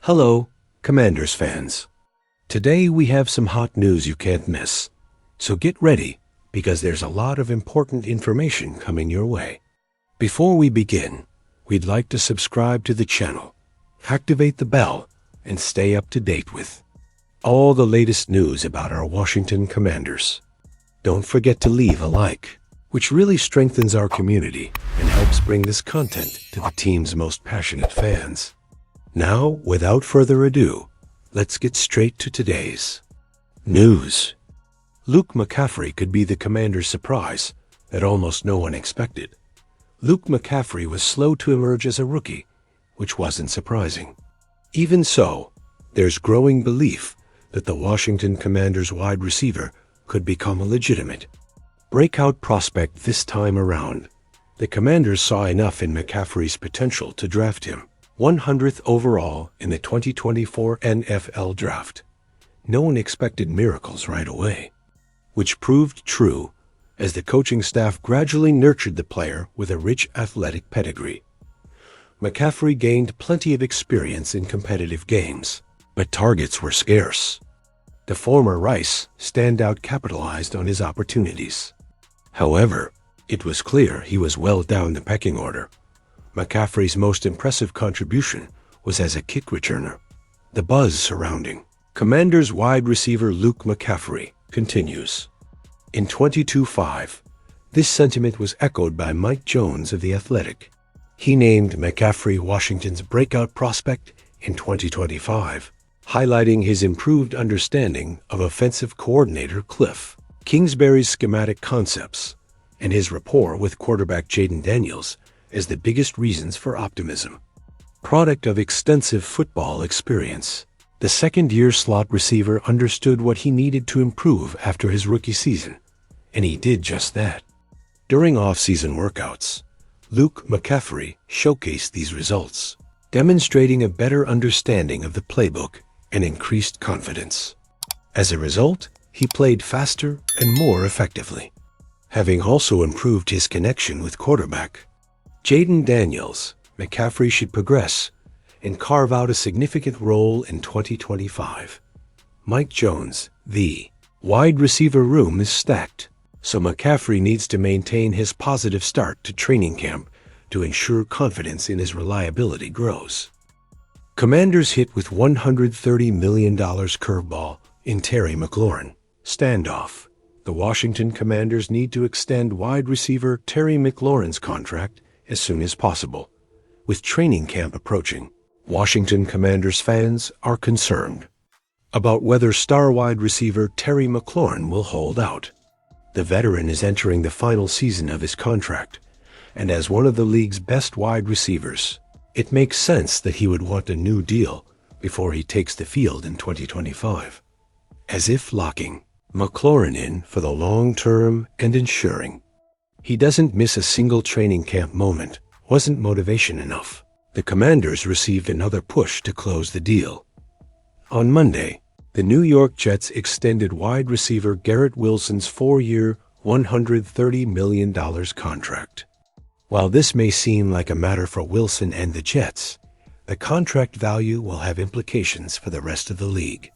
Hello, Commanders fans. Today we have some hot news you can't miss. So get ready, because there's a lot of important information coming your way. Before we begin, we'd like to subscribe to the channel, activate the bell, and stay up to date with all the latest news about our Washington Commanders. Don't forget to leave a like, which really strengthens our community and helps bring this content to the team's most passionate fans. Now, without further ado, let's get straight to today's news. Luke McCaffrey could be the Commanders' surprise that almost no one expected. Luke McCaffrey was slow to emerge as a rookie, which wasn't surprising. Even so, there's growing belief that the Washington Commanders wide receiver could become a legitimate breakout prospect this time around. The Commanders saw enough in McCaffrey's potential to draft him 100th overall in the 2024 NFL Draft. No one expected miracles right away, which proved true as the coaching staff gradually nurtured the player with a rich athletic pedigree. McCaffrey gained plenty of experience in competitive games, but targets were scarce. The former Rice standout capitalized on his opportunities. However, it was clear he was well down the pecking order. McCaffrey's most impressive contribution was as a kick returner. The buzz surrounding Commanders wide receiver Luke McCaffrey continues. In 22-5, this sentiment was echoed by Mike Jones of The Athletic. He named McCaffrey Washington's breakout prospect in 2025, highlighting his improved understanding of offensive coordinator Cliff Kingsbury's schematic concepts and his rapport with quarterback Jayden Daniels as the biggest reasons for optimism. Product of extensive football experience, the second-year slot receiver understood what he needed to improve after his rookie season, and he did just that. During off-season workouts, Luke McCaffrey showcased these results, demonstrating a better understanding of the playbook and increased confidence. As a result, he played faster and more effectively, having also improved his connection with quarterback Jayden Daniels. McCaffrey should progress and carve out a significant role in 2025. Mike Jones, the wide receiver room is stacked, so McCaffrey needs to maintain his positive start to training camp to ensure confidence in his reliability grows. Commanders hit with $130 million curveball in Terry McLaurin standoff. The Washington Commanders need to extend wide receiver Terry McLaurin's contract as soon as possible. With training camp approaching, Washington Commanders fans are concerned about whether star wide receiver Terry McLaurin will hold out. The veteran is entering the final season of his contract, and as one of the league's best wide receivers, it makes sense that he would want a new deal before he takes the field in 2025. As if locking McLaurin in for the long term and ensuring he doesn't miss a single training camp moment wasn't motivation enough. The Commanders received another push to close the deal. On Monday, the New York Jets extended wide receiver Garrett Wilson's 4-year, $130 million contract. While this may seem like a matter for Wilson and the Jets, the contract value will have implications for the rest of the league.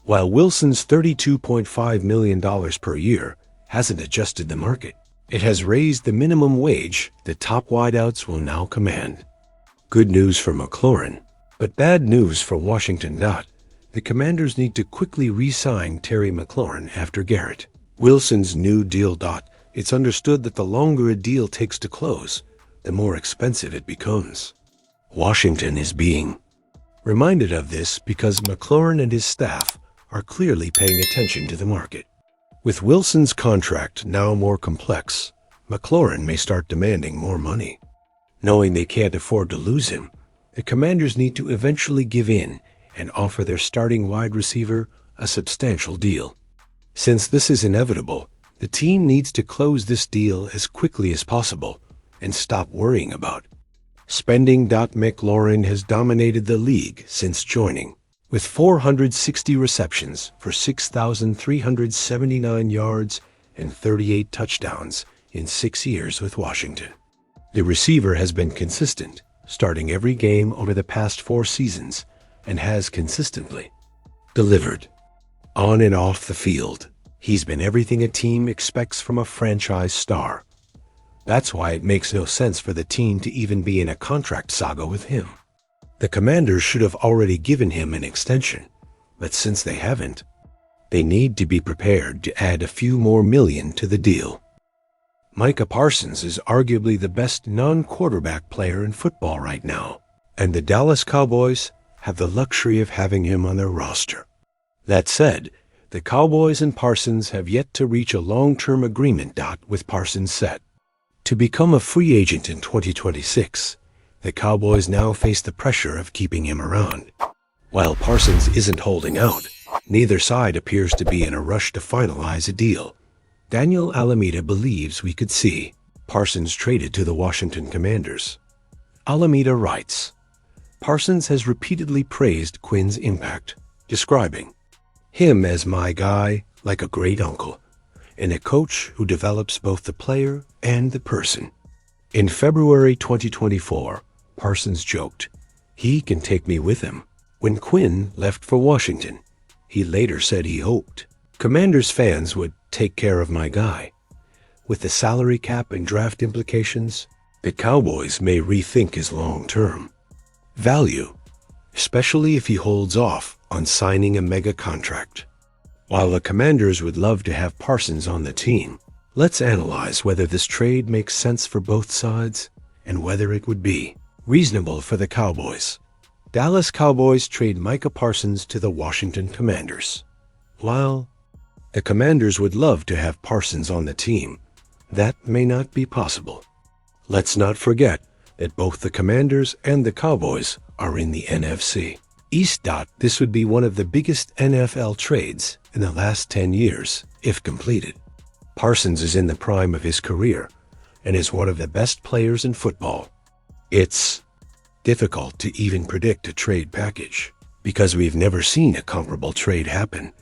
While Wilson's $32.5 million per year hasn't adjusted the market, it has raised the minimum wage that top wideouts will now command. Good news for McLaurin, but bad news for Washington. The Commanders need to quickly re-sign Terry McLaurin after Garrett Wilson's new deal. It's understood that the longer a deal takes to close, the more expensive it becomes. Washington is being reminded of this because McLaurin and his staff are clearly paying attention to the market. With Wilson's contract now more complex, McLaurin may start demanding more money. Knowing they can't afford to lose him, the Commanders need to eventually give in and offer their starting wide receiver a substantial deal. Since this is inevitable, the team needs to close this deal as quickly as possible and stop worrying about spending. McLaurin has dominated the league since joining, with 460 receptions for 6,379 yards and 38 touchdowns in 6 years with Washington. The receiver has been consistent, starting every game over the past 4 seasons and has consistently delivered. On and off the field, he's been everything a team expects from a franchise star. That's why it makes no sense for the team to even be in a contract saga with him. The Commanders should have already given him an extension, but since they haven't, they need to be prepared to add a few more million to the deal. Micah Parsons is arguably the best non-quarterback player in football right now, and the Dallas Cowboys have the luxury of having him on their roster. That said, the Cowboys and Parsons have yet to reach a long-term agreement. With Parsons set to become a free agent in 2026, the Cowboys now face the pressure of keeping him around. While Parsons isn't holding out, neither side appears to be in a rush to finalize a deal. Daniel Alameda believes we could see Parsons traded to the Washington Commanders. Alameda writes, Parsons has repeatedly praised Quinn's impact, describing him as my guy, like a great uncle, and a coach who develops both the player and the person. In February 2024, Parsons joked, he can take me with him. When Quinn left for Washington, he later said he hoped Commanders fans would take care of my guy. With the salary cap and draft implications, the Cowboys may rethink his long-term value, especially if he holds off on signing a mega contract. While the Commanders would love to have Parsons on the team, let's analyze whether this trade makes sense for both sides and whether it would be reasonable for the Cowboys. Dallas Cowboys trade Micah Parsons to the Washington Commanders. While the Commanders would love to have Parsons on the team, that may not be possible. Let's not forget that both the Commanders and the Cowboys are in the NFC East. This would be one of the biggest NFL trades in the last 10 years, if completed. Parsons is in the prime of his career and is one of the best players in football. It's difficult to even predict a trade package because we've never seen a comparable trade happen.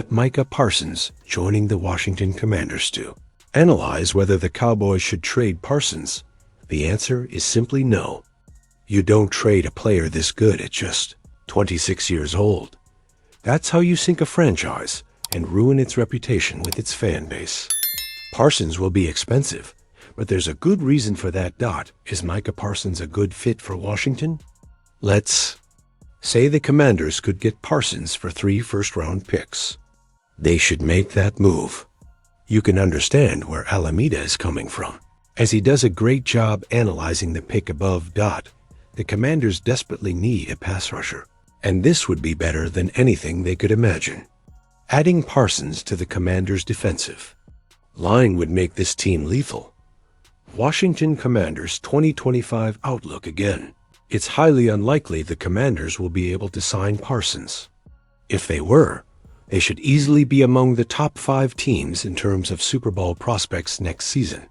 Micah Parsons joining the Washington Commanders to analyze whether the Cowboys should trade Parsons. The answer is simply no. You don't trade a player this good at just 26 years old. That's how you sink a franchise and ruin its reputation with its fan base. Parsons will be expensive, but there's a good reason for that. Is Micah Parsons a good fit for Washington? Let's say the Commanders could get Parsons for 3 first-round picks. They should make that move. You can understand where Alameda is coming from, as he does a great job analyzing the pick above. The Commanders desperately need a pass rusher, and this would be better than anything they could imagine. Adding Parsons to the Commanders' defensive line would make this team lethal. Washington Commanders 2025 outlook again. It's highly unlikely the Commanders will be able to sign Parsons. If they were, they should easily be among the top 5 teams in terms of Super Bowl prospects next season.